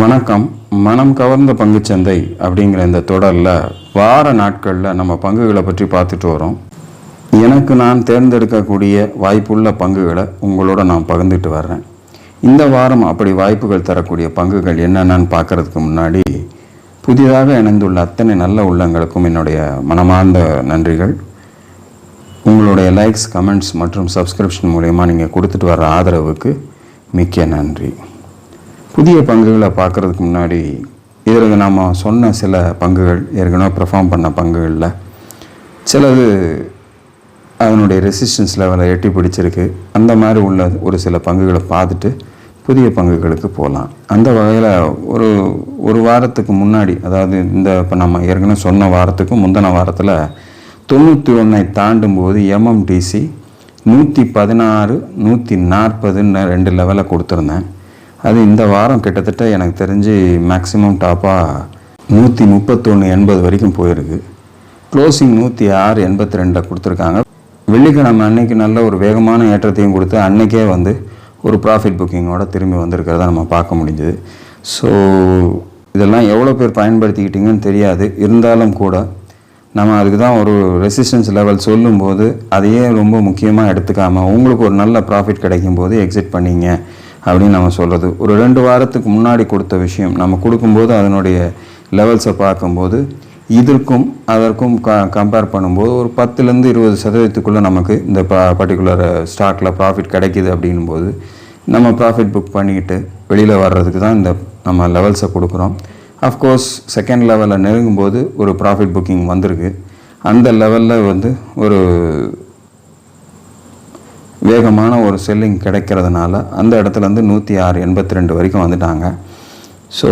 வணக்கம். மனம் கவர்ந்த பங்குச்சந்தை அப்படிங்கிற இந்த தொடரில் வார நாட்களில் நம்ம பங்குகளை பற்றி பார்த்துட்டு வரோம். எனக்கு நான் தேர்ந்தெடுக்கக்கூடிய வாய்ப்புள்ள பங்குகளை உங்களோட நான் பகிர்ந்துட்டு வர்றேன். இந்த வாரம் அப்படி வாய்ப்புகள் தரக்கூடிய பங்குகள் என்னென்னு பார்க்குறதுக்கு முன்னாடி புதிதாக இணைந்துள்ள அத்தனை நல்ல உள்ளங்களுக்கும் என்னுடைய மனமார்ந்த நன்றிகள். உங்களுடைய லைக்ஸ், கமெண்ட்ஸ் மற்றும் சப்ஸ்கிரிப்ஷன் மூலயமா நீங்கள் கொடுத்துட்டு வர்ற ஆதரவுக்கு மிக்க நன்றி. புதிய பங்குகளை பார்க்குறதுக்கு முன்னாடி இதில் நாம் சொன்ன சில பங்குகள் ஏற்கனவே பெர்ஃபார்ம் பண்ண பங்குகளில் சிலது அதனுடைய ரெசிஸ்டன்ஸ் லெவலை எட்டி பிடிச்சிருக்கு. அந்த மாதிரி உள்ள ஒரு சில பங்குகளை பார்த்துட்டு புதிய பங்குகளுக்கு போகலாம். அந்த வகையில் ஒரு வாரத்துக்கு முன்னாடி, அதாவது இப்போ நம்ம ஏற்கனவே சொன்ன வாரத்துக்கு முந்தின வாரத்தில் 91 தாண்டும் போது எம்எம்டிசி 116, 140 2 லெவலில் கொடுத்துருந்தேன். அது இந்த வாரம் கிட்டத்தட்ட எனக்கு தெரிஞ்சு மேக்ஸிமம் டாப்பாக 131.80 வரைக்கும் போயிருக்கு. க்ளோசிங் 106.82 கொடுத்துருக்காங்க. வெள்ளிக்கிழமை அன்னைக்கு நல்ல ஒரு வேகமான ஏற்றத்தையும் கொடுத்து அன்னைக்கே ஒரு ப்ராஃபிட் புக்கிங்கோட திரும்பி வந்திருக்கிறத நம்ம பார்க்க முடிஞ்சுது. ஸோ இதெல்லாம் எவ்வளோ பேர் பயன்படுத்திக்கிட்டீங்கன்னு தெரியாது. இருந்தாலும் கூட நம்ம அதுக்கு தான் ஒரு ரெசிஸ்டன்ஸ் லெவல் சொல்லும்போது அதையே ரொம்ப முக்கியமாக எடுத்துக்காமல் உங்களுக்கு ஒரு நல்ல ப்ராஃபிட் கிடைக்கும் போது எக்ஸிட் பண்ணிங்க அப்படின்னு நம்ம சொல்கிறது. ஒரு 2 வாரத்துக்கு முன்னாடி கொடுத்த விஷயம் நம்ம கொடுக்கும்போது அதனுடைய லெவல்ஸை பார்க்கும்போது இதற்கும் அதற்கும் கம்பேர் பண்ணும்போது ஒரு 10-20% நமக்கு இந்த பர்டிகுலர் ஸ்டாக்கில் ப்ராஃபிட் கிடைக்கிது அப்படின்போது நம்ம ப்ராஃபிட் புக் பண்ணிக்கிட்டு வெளியில் வர்றதுக்கு தான் இந்த நம்ம லெவல்ஸை கொடுக்குறோம். அஃப்கோர்ஸ் செகண்ட் லெவலில் நெருங்கும்போது ஒரு ப்ராஃபிட் புக்கிங் வந்திருக்கு. அந்த லெவலில் ஒரு வேகமான ஒரு செல்லிங் கிடைக்கிறதுனால அந்த இடத்துலேருந்து 106.82 வரைக்கும் வந்துட்டாங்க. ஸோ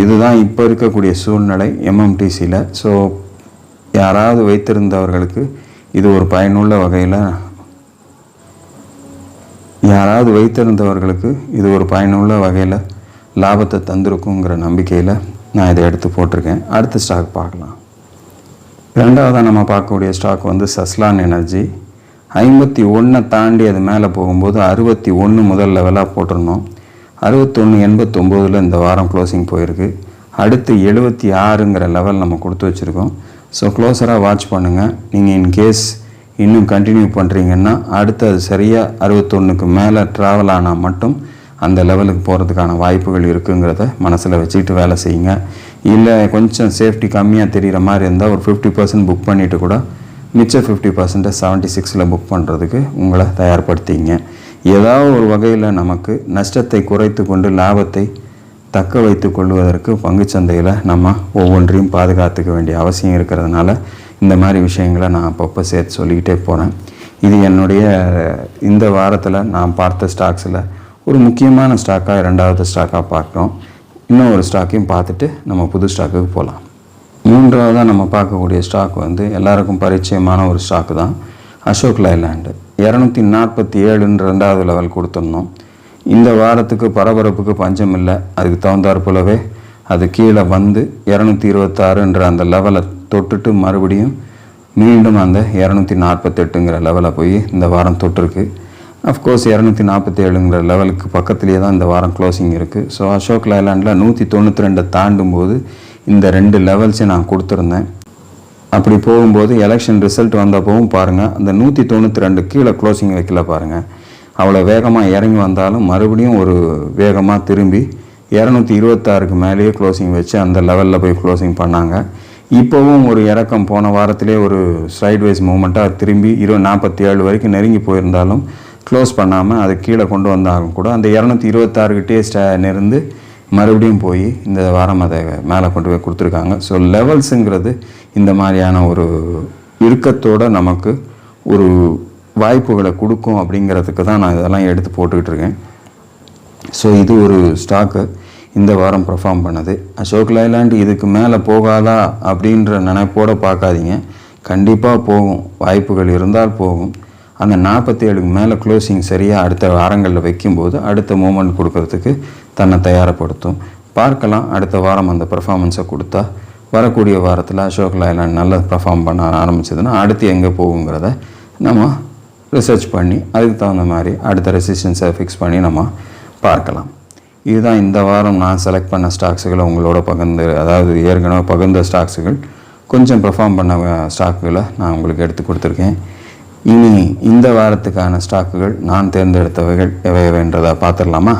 இதுதான் இப்போ இருக்கக்கூடிய சூழ்நிலை எம்எம்டிசியில். ஸோ யாராவது வைத்திருந்தவர்களுக்கு இது ஒரு பயனுள்ள வகையில் லாபத்தை தந்திருக்குங்கிற நம்பிக்கையில் நான் இதை எடுத்து போட்டிருக்கேன். அடுத்த ஸ்டாக் பார்க்கலாம். ரெண்டாவதாக நம்ம பார்க்கக்கூடிய ஸ்டாக் சஸ்லான் எனர்ஜி. 51 தாண்டி அது மேலே போகும்போது 61 முதல் லெவலாக போட்டிருந்தோம். 61.89 இந்த வாரம் க்ளோசிங் போயிருக்கு. அடுத்து 76ங்கிற லெவல் நம்ம கொடுத்து வச்சுருக்கோம். ஸோ க்ளோஸராக வாட்ச் பண்ணுங்கள். நீங்கள் இன்கேஸ் இன்னும் கண்டினியூ பண்ணுறீங்கன்னா அடுத்து அது சரியாக 61க்கு மேலே ட்ராவல் ஆனால் மட்டும் அந்த லெவலுக்கு போகிறதுக்கான வாய்ப்புகள் இருக்குங்கிறத மனசில் வச்சுக்கிட்டு வேலை செய்யுங்க. இல்லை கொஞ்சம் சேஃப்டி கம்மியாக தெரிகிற மாதிரி இருந்தால் ஒரு 50% புக் பண்ணிவிட்டு கூட மிச்ச 50% 76ல் புக் பண்ணுறதுக்கு உங்களை தயார்படுத்திங்க. ஏதாவது ஒரு வகையில் நமக்கு நஷ்டத்தை குறைத்து கொண்டு லாபத்தை தக்க வைத்து கொள்வதற்கு பங்குச்சந்தையில் நம்ம ஒவ்வொன்றையும் பாதுகாத்துக்க வேண்டிய அவசியம் இருக்கிறதுனால இந்த மாதிரி விஷயங்களை நான் அப்பப்போ சேர்த்து சொல்லிக்கிட்டே போகிறேன். இது என்னுடைய இந்த வாரத்தில் நான் பார்த்த ஸ்டாக்ஸில் ஒரு முக்கியமான ஸ்டாக்காக, 2வது ஸ்டாக்காக பார்க்குறோம். இன்னும் ஒரு ஸ்டாக்கையும் பார்த்துட்டு நம்ம புது ஸ்டாக்குக்கு போகலாம். 3வதாக நம்ம பார்க்கக்கூடிய ஸ்டாக் எல்லாருக்கும் பரிச்சயமான ஒரு ஸ்டாக்கு தான் அசோக் லைலாண்டு. 247 2வது லெவல் கொடுத்துருந்தோம். இந்த வாரத்துக்கு பரபரப்புக்கு பஞ்சம் இல்லை. அதுக்கு தகுந்தாற் போலவே அது கீழே 226 அந்த லெவலை தொட்டுட்டு மறுபடியும் மீண்டும் அந்த 248ங்கிற லெவலை போய் இந்த வாரம் தொட்டிருக்கு. அஃப்கோர்ஸ் 247ங்கிற லெவலுக்கு பக்கத்துலேயே தான் இந்த வாரம் க்ளோசிங் இருக்குது. ஸோ அசோக் லைலாண்டில் 192 தாண்டும் போது இந்த 2 லெவல்ஸை நான் கொடுத்துருந்தேன். அப்படி போகும்போது எலெக்ஷன் ரிசல்ட் வந்தப்பவும் பாருங்கள், அந்த 192 கீழே க்ளோசிங் வைக்கல பாருங்கள். அவ்வளோ வேகமாக இறங்கி வந்தாலும் மறுபடியும் ஒரு வேகமாக திரும்பி 226க்கு மேலேயே க்ளோசிங் வச்சு அந்த லெவலில் போய் க்ளோசிங் பண்ணாங்க. இப்போவும் ஒரு இறக்கம் போன வாரத்திலே ஒரு சைட்வைஸ் மூமெண்ட்டாக திரும்பி 47 வரைக்கும் நெருங்கி போயிருந்தாலும் க்ளோஸ் பண்ணாமல் அது கீழே கொண்டு வந்தாலும் கூட அந்த 226கிட்டே நிறுந்து மறுபடியும் போய் இந்த வாரம் அதை மேலே கொண்டு போய் கொடுத்துருக்காங்க. ஸோ லெவல்ஸுங்கிறது இந்த மாதிரியான ஒரு இறுக்கத்தோடு நமக்கு ஒரு வாய்ப்புகளை கொடுக்கும் அப்படிங்கிறதுக்கு தான் நான் இதெல்லாம் எடுத்து போட்டுக்கிட்டு இருக்கேன். ஸோ இது ஒரு ஸ்டாக்கு இந்த வாரம் பெர்ஃபார்ம் பண்ணது. அசோக் லைலாண்ட் இதுக்கு மேலே போகாதா அப்படின்ற நினைப்போடு பார்க்காதீங்க. கண்டிப்பாக போகும், வாய்ப்புகள் இருந்தால் போகும். அந்த 47க்கு மேலே க்ளோசிங் சரியாக அடுத்த வாரங்களில் வைக்கும்போது அடுத்த மூமெண்ட் கொடுக்கறதுக்கு தன்னை தயாரப்படுத்தும். பார்க்கலாம், அடுத்த வாரம் அந்த பர்ஃபார்மன்ஸை கொடுத்தா வரக்கூடிய வாரத்தில் அசோக் லைலாண்ட் நல்லா பர்ஃபார்ம் பண்ண ஆரம்பிச்சதுன்னா அடுத்து எங்கே போகுங்கிறத நம்ம ரிசர்ச் பண்ணி அதுக்கு தகுந்த மாதிரி அடுத்த ரெசிஸ்டன்ஸை ஃபிக்ஸ் பண்ணி நம்ம பார்க்கலாம். இதுதான் இந்த வாரம் நான் செலக்ட் பண்ண ஸ்டாக்ஸுகளை உங்களோட பகிர்ந்து, அதாவது ஏற்கனவே பகிர்ந்த ஸ்டாக்ஸுகள் கொஞ்சம் பெர்ஃபார்ம் பண்ண ஸ்டாக்குகளை நான் உங்களுக்கு எடுத்து கொடுத்துருக்கேன். இனி இந்த வாரத்துக்கான ஸ்டாக்குகள் நான் தேர்ந்தெடுத்தவைகள் எவையவைன்றதை பார்த்துடலாமா?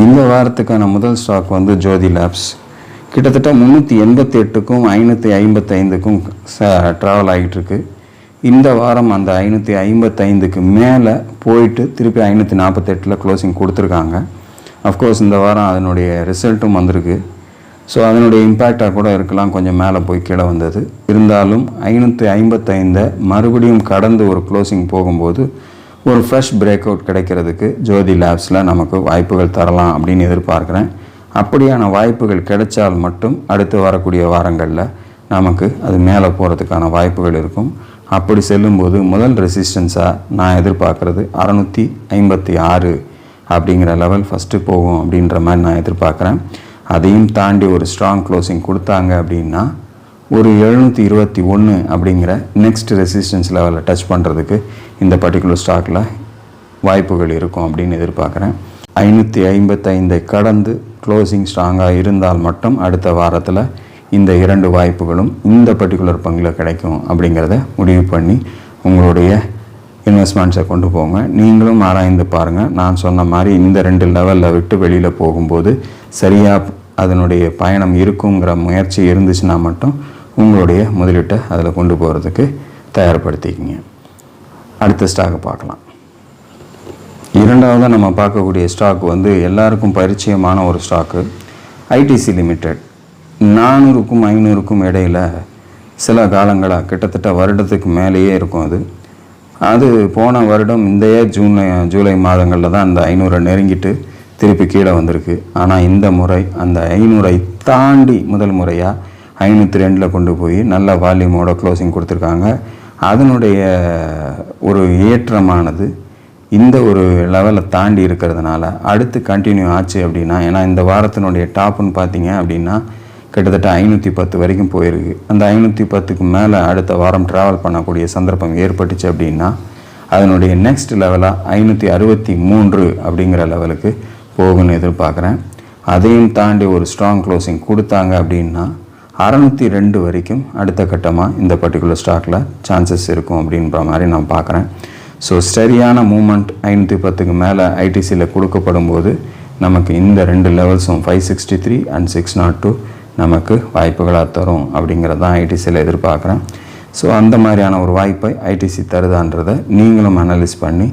இந்த வாரத்துக்கான முதல் ஸ்டாக் வந்து ஜோதி லேப்ஸ். கிட்டத்தட்ட 388க்கும் 555க்கும் ட்ராவல் ஆகிட்டுருக்கு. இந்த வாரம் அந்த 555க்கு மேலே போயிட்டு திருப்பி 548 க்ளோசிங் கொடுத்துருக்காங்க. அஃப்கோர்ஸ் இந்த வாரம் அதனுடைய ரிசல்ட்டும் வந்திருக்கு. ஸோ அதனுடைய இம்பேக்டாக கூட இருக்கலாம், கொஞ்சம் மேலே போய் கீழே வந்தது. இருந்தாலும் 555 மறுபடியும் கடந்து ஒரு க்ளோசிங் போகும்போது ஒரு ஃப்ரெஷ் பிரேக் அவுட் கிடைக்கிறதுக்கு ஜோதி லேப்ஸில் நமக்கு வாய்ப்புகள் தரலாம் அப்படின்னு எதிர்பார்க்குறேன். அப்படியான வாய்ப்புகள் கிடைச்சால் மட்டும் அடுத்து வரக்கூடிய வாரங்களில் நமக்கு அது மேலே போகிறதுக்கான வாய்ப்புகள் இருக்கும். அப்படி செல்லும்போது முதல் ரெசிஸ்டன்ஸாக நான் எதிர்பார்க்குறது 656 அப்படிங்கிற லெவல் ஃபஸ்ட்டு போகும் அப்படின்ற மாதிரி நான் எதிர்பார்க்குறேன். அதையும் தாண்டி ஒரு ஸ்ட்ராங் க்ளோசிங் கொடுத்தாங்க அப்படின்னா ஒரு 721 அப்படிங்கிற நெக்ஸ்ட் ரெசிஸ்டன்ஸ் லெவலில் டச் பண்ணுறதுக்கு இந்த பர்டிகுலர் ஸ்டாக்கில் வாய்ப்புகள் இருக்கும் அப்படின்னு எதிர்பார்க்குறேன். 555 கடந்து க்ளோசிங் ஸ்ட்ராங்காக இருந்தால் மட்டும் அடுத்த வாரத்தில் இந்த 2 வாய்ப்புகளும் இந்த பர்டிகுலர் பங்கில் கிடைக்கும் அப்படிங்கிறத முடிவு பண்ணி உங்களுடைய இன்வெஸ்ட்மெண்ட்ஸை கொண்டு போங்க. நீங்களும் ஆராய்ந்து பாருங்கள். நான் சொன்ன மாதிரி இந்த 2 லெவலில் விட்டு வெளியில் போகும்போது சரியாக அதனுடைய பயணம் இருக்குங்கிற முயற்சி இருந்துச்சுன்னா மட்டும் உங்களுடைய முதலீட்டை அதில் கொண்டு போகிறதுக்கு தயார்படுத்திக்கிங்க. அடுத்த ஸ்டாக்கை பார்க்கலாம். இரண்டாவதாக நம்ம பார்க்கக்கூடிய ஸ்டாக் வந்து எல்லாருக்கும் பரிச்சயமான ஒரு ஸ்டாக்கு, ஐடிசி லிமிடெட். 400க்கும் 500க்கும் இடையில் சில காலங்களாக கிட்டத்தட்ட வருடத்துக்கு மேலேயே இருக்கும். அது போன வருடம் இந்த ஜூலை மாதங்களில் தான் அந்த 500 நெருங்கிட்டு திருப்பி கீழே வந்திருக்கு. ஆனால் இந்த முறை அந்த 500 தாண்டி முதல் முறையாக 502 கொண்டு போய் நல்ல வால்யூமோட க்ளோசிங் கொடுத்துருக்காங்க. அதனுடைய ஒரு ஏற்றமானது இந்த ஒரு லெவலை தாண்டி இருக்கிறதுனால அடுத்து கண்டினியூ ஆச்சு அப்படின்னா, ஏன்னா இந்த வாரத்தினுடைய டாப்புன்னு பார்த்தீங்க அப்படின்னா கிட்டத்தட்ட 510 வரைக்கும் போயிருக்கு. அந்த 510க்கு மேலே அடுத்த வாரம் ட்ராவல் பண்ணக்கூடிய சந்தர்ப்பம் ஏற்பட்டுச்சு அப்படின்னா அதனுடைய நெக்ஸ்ட் லெவலாக 563 அப்படிங்கிற லெவலுக்கு போகும்னு எதிர்பார்க்குறேன். அதையும் தாண்டி ஒரு ஸ்ட்ராங் க்ளோசிங் கொடுத்தாங்க அப்படின்னா 602 வரைக்கும் அடுத்த கட்டமாக இந்த பர்டிகுலர் ஸ்டாக்கில் சான்சஸ் இருக்கும் அப்படின்ற மாதிரி நான் பார்க்குறேன். ஸோ சரியான மூமெண்ட் 510க்கு மேலே ஐடிசியில் கொடுக்கப்படும் போது நமக்கு இந்த 2 லெவல்ஸும் 563 அண்ட் 602 நமக்கு வாய்ப்புகளாக தரும் அப்படிங்கிறதான் ஐடிசியில் எதிர்பார்க்குறேன். ஸோ அந்த மாதிரியான ஒரு வாய்ப்பை ஐடிசி தருதான்றதை நீங்களும் அனலைஸ் பண்ணி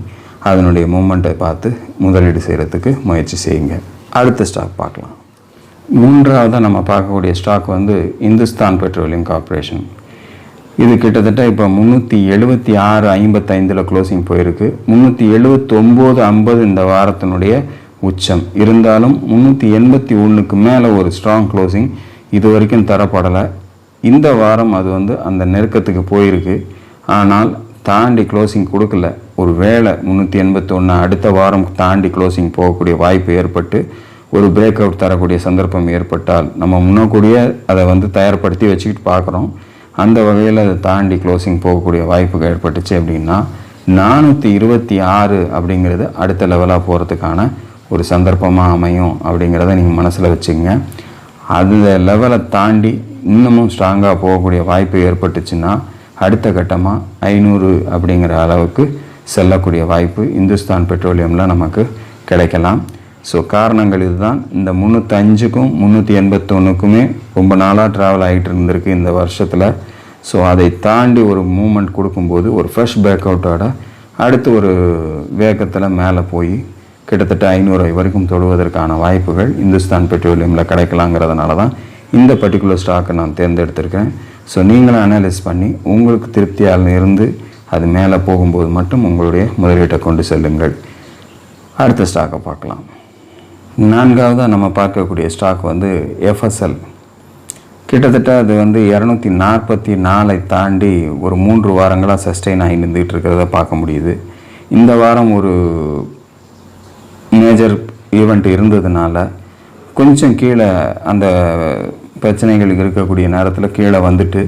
அதனுடைய மூமெண்ட்டை பார்த்து முதலீடு செய்கிறதுக்கு முயற்சி செய்யுங்க. அடுத்த ஸ்டாக் பார்க்கலாம். மூன்றாவதாக நம்ம பார்க்கக்கூடிய ஸ்டாக் வந்து இந்துஸ்தான் பெட்ரோலியம் கார்ப்பரேஷன். இது கிட்டத்தட்ட இப்போ 376.55 க்ளோசிங் போயிருக்கு. 379.50 இந்த வாரத்தினுடைய உச்சம். இருந்தாலும் 381க்கு மேலே ஒரு ஸ்ட்ராங் க்ளோசிங் இது வரைக்கும் தரப்படலை. இந்த வாரம் அது வந்து அந்த நெருக்கத்துக்கு போயிருக்கு. ஆனால் தாண்டி க்ளோசிங் கொடுக்கல. ஒரு வேளை 381 அடுத்த வாரம் தாண்டி க்ளோசிங் போகக்கூடிய வாய்ப்பு ஏற்பட்டு ஒரு பிரேக் அவுட் தரக்கூடிய சந்தர்ப்பம் ஏற்பட்டால் நம்ம முன்னக்கூடிய அதை வந்து தயார்படுத்தி வச்சுக்கிட்டு பார்க்குறோம். அந்த வகையில் அதை தாண்டி க்ளோசிங் போகக்கூடிய வாய்ப்புகள் ஏற்பட்டுச்சு அப்படின்னா 426 அப்படிங்கிறது அடுத்த லெவலாக போகிறதுக்கான ஒரு சந்தர்ப்பமாக அமையும் அப்படிங்கிறத நீங்கள் மனசில் வச்சுங்க. அந்த லெவலை தாண்டி இன்னமும் ஸ்ட்ராங்காக போகக்கூடிய வாய்ப்பு ஏற்பட்டுச்சுன்னா அடுத்த கட்டமாக 500 அப்படிங்கிற அளவுக்கு செல்லக்கூடிய வாய்ப்பு இந்துஸ்தான் பெட்ரோலியமில் நமக்கு கிடைக்கலாம். ஸோ காரணங்கள் இதுதான். இந்த 305க்கும் 381க்குமே ரொம்ப நாளாக ட்ராவல் ஆகிட்டு இருந்திருக்கு இந்த வருஷத்தில். ஸோ அதை தாண்டி ஒரு மூமெண்ட் கொடுக்கும்போது ஒரு ஃப்ரெஷ் பேக் அவுட்டோட அடுத்து ஒரு வேகத்தில் மேலே போய் கிட்டத்தட்ட 500 வரைக்கும் தொடுவதற்கான வாய்ப்புகள் இந்துஸ்தான் பெட்ரோலியமில் கிடைக்கலாங்கிறதுனால தான் இந்த பர்டிகுலர் ஸ்டாக்கை நான் தேர்ந்தெடுத்திருக்கேன். ஸோ நீங்களும் அனலைஸ் பண்ணி உங்களுக்கு திருப்தியாக இருந்து அது மேலே போகும்போது மட்டும் உங்களுடைய முதலீட்டை கொண்டு செல்லுங்கள். அடுத்த ஸ்டாக்கை பார்க்கலாம். நான்காவதாக நம்ம பார்க்கக்கூடிய ஸ்டாக் வந்து எஃப்எஸ்எல். கிட்டத்தட்ட அது வந்து 244 தாண்டி ஒரு 3 வாரங்களாக சஸ்டெயின் ஆகி நின்றுட்டு இருக்கிறத பார்க்க முடியுது. இந்த வாரம் ஒரு மேஜர் ஈவெண்ட் இருந்ததுனால கொஞ்சம் கீழே அந்த பிரச்சனைகள் இருக்கக்கூடிய நேரத்தில் கீழே வந்துட்டு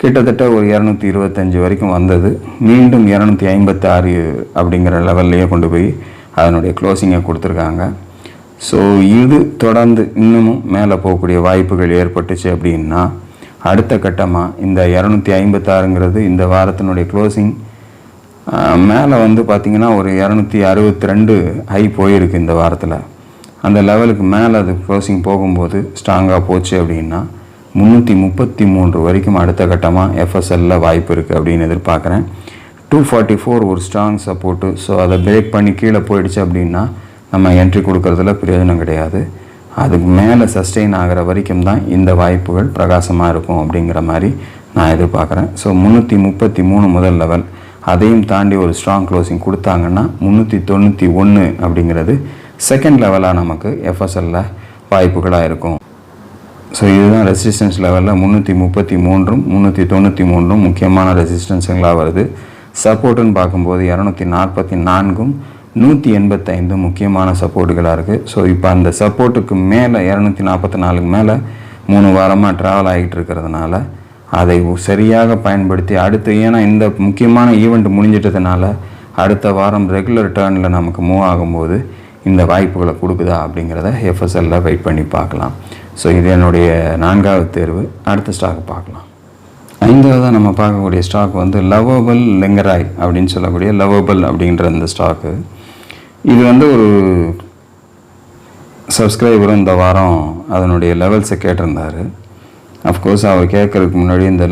கிட்டத்தட்ட ஒரு 225 வரைக்கும் வந்தது. மீண்டும் 256 அப்படிங்கிற லெவல்லையே கொண்டு போய் அதனுடைய க்ளோசிங்கை கொடுத்துருக்காங்க. ஸோ இது தொடர்ந்து இன்னமும் மேலே போகக்கூடிய வாய்ப்புகள் ஏற்பட்டுச்சு அப்படின்னா அடுத்த கட்டமாக இந்த 256ங்கிறது இந்த வாரத்தினுடைய க்ளோசிங் மேலே வந்து பார்த்திங்கன்னா ஒரு 262 ஹை போயிருக்கு இந்த வாரத்தில். அந்த லெவலுக்கு மேலே அது க்ளோசிங் போகும்போது ஸ்ட்ராங்காக போச்சு அப்படின்னா 333 வரைக்கும் அடுத்த கட்டமாக எஃப்எஸ்எல்லில் வாய்ப்பு இருக்குது அப்படின்னு எதிர்பார்க்குறேன். 244 ஒரு ஸ்ட்ராங் சப்போர்ட்டு. ஸோ அதை பிரேக் பண்ணி கீழே போயிடுச்சு அப்படின்னா நம்ம என்ட்ரி கொடுக்கறதுல பிரயோஜனம் கிடையாது. அதுக்கு மேலே சஸ்டெயின் ஆகிற வரைக்கும் தான் இந்த வாய்ப்புகள் பிரகாசமாக இருக்கும் அப்படிங்கிற மாதிரி நான் எதிர்பார்க்குறேன். ஸோ 333 முதல் லெவல், அதையும் தாண்டி ஒரு ஸ்ட்ராங் க்ளோசிங் கொடுத்தாங்கன்னா 391 அப்படிங்கிறது செகண்ட் லெவலாக நமக்கு எஃப்எஸ்எல்லில் வாய்ப்புகளாக இருக்கும். ஸோ இதுதான் ரெசிஸ்டன்ஸ் லெவலில் 333ம் 393ம் முக்கியமான ரெசிஸ்டன்ஸுங்களாக வருது. சப்போர்ட்டுன்னு பார்க்கும்போது 244ம் 185 முக்கியமான சப்போர்ட்டுகளாக இருக்குது. ஸோ இப்போ அந்த சப்போர்ட்டுக்கு மேலே 244க்கு மேலே 3 வாரமாக ட்ராவல் ஆகிட்டு இருக்கிறதுனால அதை சரியாக பயன்படுத்தி அடுத்து, ஏன்னா இந்த முக்கியமான ஈவெண்ட் முடிஞ்சிட்டதுனால அடுத்த வாரம் ரெகுலர் டேர்னில் நமக்கு மூவ் ஆகும்போது இந்த வாய்ப்புகளை கொடுக்குதா அப்படிங்கிறத எஃப்எஸ்எல்லில் வெயிட் பண்ணி பார்க்கலாம். ஸோ இது என்னுடைய 4வது தேர்வு. அடுத்த ஸ்டாக் பார்க்கலாம். 5வதாக நம்ம பார்க்கக்கூடிய ஸ்டாக் வந்து லவபிள் லிங்கராய் அப்படின்னு சொல்லக்கூடிய லவபிள் அப்படின்ற இந்த ஸ்டாக்கு. இது வந்து ஒரு சப்ஸ்கிரைபரும் இந்த வாரம் அதனுடைய லெவல்ஸை கேட்டிருந்தார். அஃப்கோர்ஸ் அவர் கேட்குறதுக்கு முன்னாடி இந்த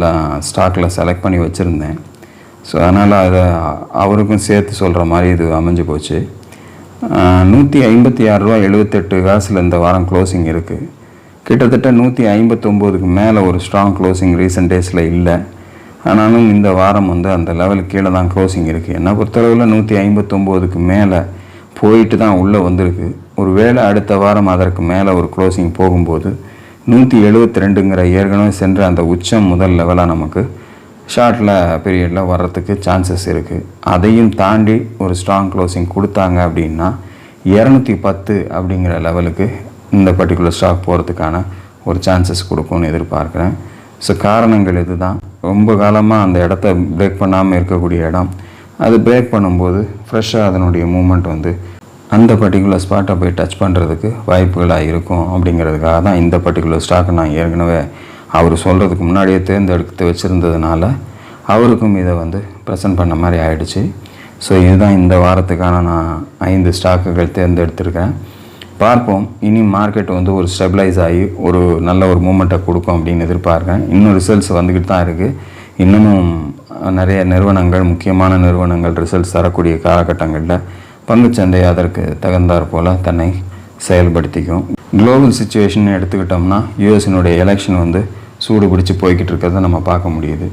ஸ்டாக்கில் செலக்ட் பண்ணி வச்சுருந்தேன். ஸோ அதனால் அதை அவருக்கும் சேர்த்து சொல்கிற மாதிரி இது அமைஞ்சு போச்சு. 156.78 காசில் இந்த வாரம் க்ளோசிங் இருக்குது. கிட்டத்தட்ட 159க்கு மேலே ஒரு ஸ்ட்ராங் க்ளோசிங் ரீசெண்ட் டேஸில் இல்லை. ஆனாலும் இந்த வாரம் வந்து அந்த லெவலுக்கு கீழே தான் க்ளோசிங் இருக்குது. என்னை பொறுத்தளவில் 159க்கு மேலே போயிட்டு தான் உள்ளே வந்திருக்கு. ஒரு வேளை அடுத்த வாரம் அதற்கு மேலே ஒரு க்ளோசிங் போகும்போது 172ங்கிற ஏற்கனவே சென்ற அந்த உச்சம் முதல் லெவலாக நமக்கு ஷார்ட்டில் பீரியடில் வர்றதுக்கு சான்சஸ் இருக்குது. அதையும் தாண்டி ஒரு ஸ்ட்ராங் க்ளோசிங் கொடுத்தாங்க அப்படின்னா 210 அப்படிங்கிற லெவலுக்கு இந்த பர்டிகுலர் ஸ்டாக் போகிறதுக்கான ஒரு சான்சஸ் கொடுக்கும்னு எதிர்பார்க்குறேன். ஸோ காரணங்கள் இது தான். ரொம்ப காலமாக அந்த இடத்த பிரேக் பண்ணாமல் இருக்கக்கூடிய இடம், அது பிரேக் பண்ணும்போது ஃப்ரெஷ்ஷாக அதனுடைய மூமெண்ட் வந்து அந்த பர்டிகுலர் ஸ்பாட்டை போய் டச் பண்ணுறதுக்கு வாய்ப்புகளாக இருக்கும். அப்படிங்கிறதுக்காக தான் இந்த பர்டிகுலர் ஸ்டாக்கை நான் ஏற்கனவே அவர் சொல்கிறதுக்கு முன்னாடியே தேர்ந்தெடுத்து வச்சுருந்ததுனால அவருக்கும் இதை வந்து ப்ரெசென்ட் பண்ண மாதிரி ஆகிடுச்சு. ஸோ இதுதான் இந்த வாரத்துக்கான நான் 5 ஸ்டாக்குகள் தேர்ந்தெடுத்திருக்கேன். பார்ப்போம். இனி மார்க்கெட் வந்து ஒரு ஸ்டெபிளைஸ் ஆகி ஒரு நல்ல ஒரு மூமெண்ட்டை கொடுக்கும் அப்படின்னு எதிர்பார்க்குறேன். இன்னும் ரிசல்ட்ஸ் வந்துக்கிட்டு தான் இருக்குது. இன்னமும் நிறைய நிறுவனங்கள், முக்கியமான நிறுவனங்கள் ரிசல்ட்ஸ் தரக்கூடிய காலகட்டங்களில் பங்குச்சந்தை அதற்கு தகுந்தாற் போல் தன்னை செயல்படுத்திக்கும். குளோபல் சிச்சுவேஷன் எடுத்துக்கிட்டோம்னா யூஎஸ்னுடைய எலெக்ஷன் வந்து சூடு பிடிச்சி போய்கிட்டு இருக்கிறத நம்ம பார்க்க முடியுது.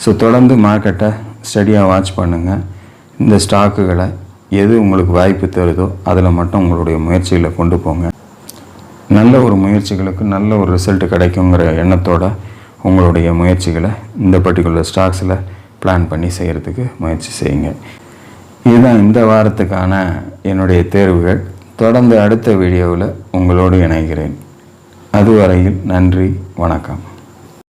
ஸோ தொடர்ந்து மார்க்கெட்டை ஸ்டடியாக வாட்ச் பண்ணுங்கள். இந்த ஸ்டாக்குகளை எது உங்களுக்கு வாய்ப்பு தருதோ அதில் மட்டும் உங்களுடைய முயற்சிகளை கொண்டு போங்க. நல்ல ஒரு முயற்சிகளுக்கு நல்ல ஒரு ரிசல்ட் கிடைக்குங்கிற எண்ணத்தோட உங்களுடைய முயற்சிகளை இந்த பர்டிகுலர் ஸ்டாக்ஸில் பிளான் பண்ணி செய்கிறதுக்கு முயற்சி செய்யுங்க. இதுதான் இந்த வாரத்துக்கான என்னுடைய தேர்வுகள். தொடர்ந்து அடுத்த வீடியோவில் உங்களோடு இணைகிறேன். அதுவரையில் நன்றி, வணக்கம்.